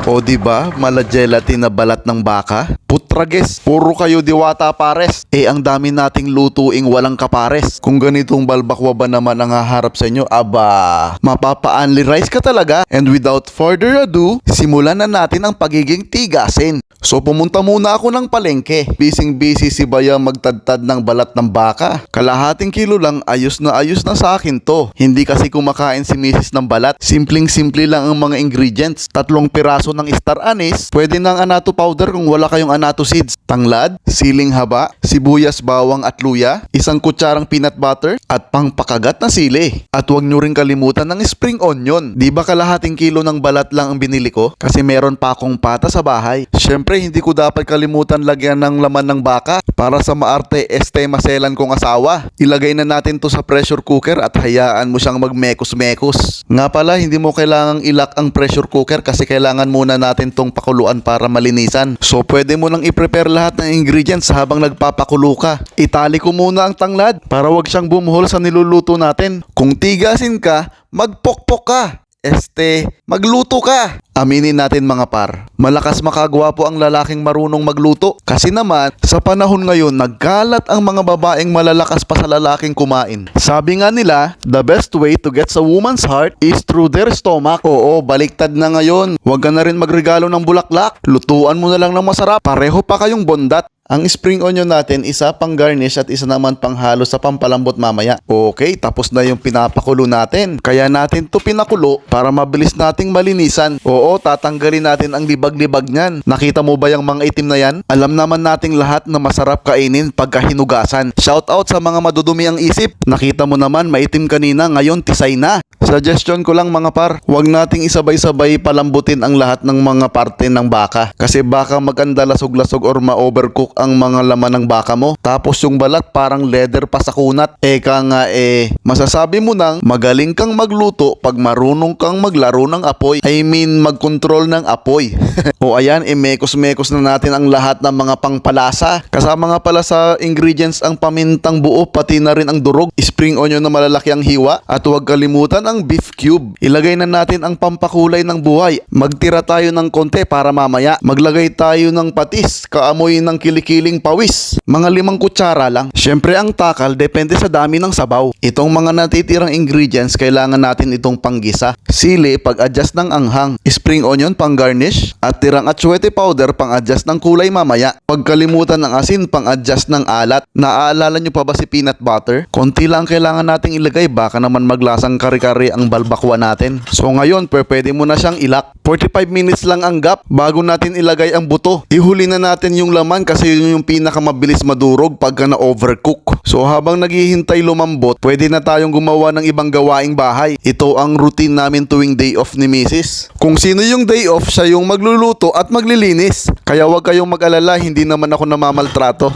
O di ba, mala gelatin na balat ng baka? Putrages, puro kayo diwata pares. Ang dami nating lutuing walang kapares. Kung ganitong balbakwa ba naman ang haharap sa inyo, aba, mapapa-only rice ka talaga. And without further ado, simulan na natin ang pagiging tigasin. So pumunta muna ako ng palengke. Busy si Bayang magtadtad ng balat ng baka. Kalahating kilo lang, ayos na sa akin to. Hindi kasi kumakain si Mrs. ng balat. Simpleng-simple lang ang mga ingredients. 3 piraso ng star anise. Pwede ng anato powder kung wala kayong anato seeds. Tanglad, siling haba, sibuyas, bawang at luya, 1 kutsarang peanut butter, at pangpakagat na sili. At huwag nyo rin kalimutan ng spring onion. Di ba kalahating kilo ng balat lang ang binili ko? Kasi meron pa akong pata sa bahay. Syempre, hindi ko dapat kalimutan lagyan ng laman ng baka para sa maarte maselan kong asawa. Ilagay na natin to sa pressure cooker at hayaan mo siyang magmekos-mekos. Nga pala, hindi mo kailangang ilak ang pressure cooker kasi kailangan muna natin tong pakuluan para malinisan. So, pwede mo nang i-prepare lahat ng ingredients habang nagpapakulo ka. Itali ko muna ang tanglad para wag siyang bumuhol sa niluluto natin. Kung tigasin ka, magpokpok ka. Magluto ka. Aminin natin mga par, malakas makagwapo ang lalaking marunong magluto. Kasi naman, sa panahon ngayon, nagkalat ang mga babaeng malalakas pa sa lalaking kumain. Sabi nga nila, the best way to get a woman's heart is through their stomach. Oo, baliktad na ngayon. Huwag ka na rin magregalo ng bulaklak. Lutuan mo na lang ng masarap. Pareho pa kayong bondat. Ang spring onion natin, isa pang garnish at isa naman pang halo sa pampalambot mamaya. Okay, tapos na yung pinapakulo natin. Kaya natin to pinakulo para mabilis nating malinisan. Oo, tatanggalin natin ang libag-libag niyan. Nakita mo ba yung mga itim na yan? Alam naman nating lahat na masarap kainin pagka hinugasan. Shout out sa mga madudumi ang isip. Nakita mo naman maitim kanina, ngayon tisay na. Suggestion ko lang mga par, huwag nating isabay-sabay palambutin ang lahat ng mga parte ng baka. Kasi baka maganda lasog-lasog or ma-overcook ang mga laman ng baka mo. Tapos yung balat parang leather pa sa kunat. Masasabi mo nang magaling kang magluto pag marunong kang maglaro ng apoy. Mag-control ng apoy. O ayan, mekos-mekos na natin ang lahat ng mga pangpalasa. Kasama nga pala sa ingredients ang pamintang buo, pati na rin ang durog. Spring onion na malalaki ang hiwa. At huwag kalimutan ang beef cube. Ilagay na natin ang pampakulay ng buhay. Magtira tayo ng konti para mamaya. Maglagay tayo ng patis, kaamoy ng kiling pawis. Mga 5 kutsara lang. Syempre ang takal depende sa dami ng sabaw. Itong mga natitirang ingredients kailangan natin itong panggisa. Sili pag-adjust ng anghang. Spring onion pang garnish. At tirang atsuete powder pang-adjust ng kulay mamaya. Pagkalimutan ng asin pang-adjust ng alat. Naaalala nyo pa ba si peanut butter? Konti lang kailangan nating ilagay, baka naman maglasang kare-kare ang balbakwa natin. So ngayon, pwede mo na siyang ilak. 45 minutes lang ang gap bago natin ilagay ang buto. Ihuli na natin yung laman kasi yun yung pinakamabilis madurog pagka na-overcook. So habang naghihintay lumambot, pwede na tayong gumawa ng ibang gawaing bahay. Ito ang routine namin tuwing day off ni Mrs. Kung sino yung day off, siya yung magluluto at maglilinis. Kaya wag kayong mag-alala, hindi naman ako namamaltrato.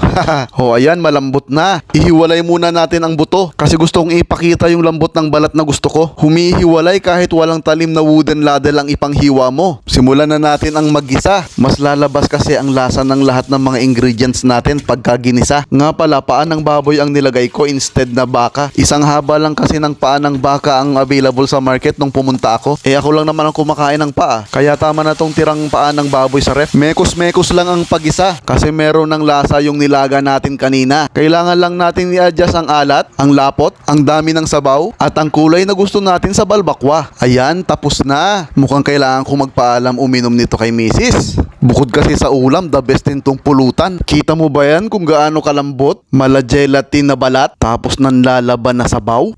O ayan, malambot na. Ihiwalay muna natin ang buto kasi gusto kong ipakita yung lambot ng balat na gusto ko. Humihiwalay kahit walang talim na wooden ladle ang ipanghiwa mo. Simulan na natin ang maggisa. Mas lalabas kasi ang lasa ng lahat ng mga ingredients natin pagka ginisa. Nga pala, paa ng baboy ang nilagay ko instead na baka. Isang haba lang kasi ng paa ng baka ang available sa market nung pumunta ako. Ako lang naman ang kumakain ng paa. Kaya tama na tong tirang paa ng baboy sa ref. Mekos-mekos lang ang pagisa kasi meron ng lasa yung nilaga natin kanina. Kailangan lang natin i-adjust ang alat, ang lapot, ang dami ng sabaw, at ang kulay na gusto natin sa balbakwa. Ayan, tapos na. Mukhang kailangan ko magpaalam uminom nito kay Mrs. Bukod kasi sa ulam, the best din tong pulutan. Kita mo ba yan kung gaano kalambot? Mala gelatin na balat, tapos nanlalaban na sabaw.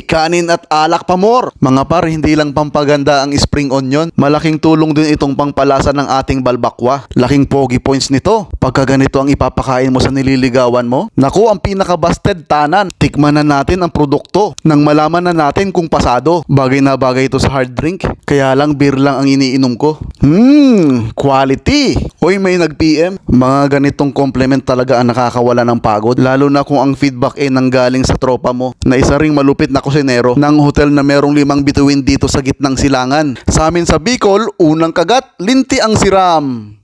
Kanin at alak pa more. Mga par, hindi lang pampaganda ang spring onion. Malaking tulong din itong pangpalasa ng ating balbakwa. Laking pogi points nito. Pagka ganito ang ipapakain mo sa nililigawan mo, naku, ang pinaka-busted tanan. Tikman na natin ang produkto nang malaman na natin kung pasado. Bagay na bagay ito sa hard drink. Kaya lang beer lang ang iniinom ko. Quality. Hoy, may nag-PM. Mga ganitong compliment talaga ang nakakawala ng pagod. Lalo na kung ang feedback ay nanggaling sa tropa mo na isa ring malupit na kusinero ng hotel na merong 5 bituin dito sa gitnang silangan. Sa amin sa Bicol, unang kagat, linti ang siram.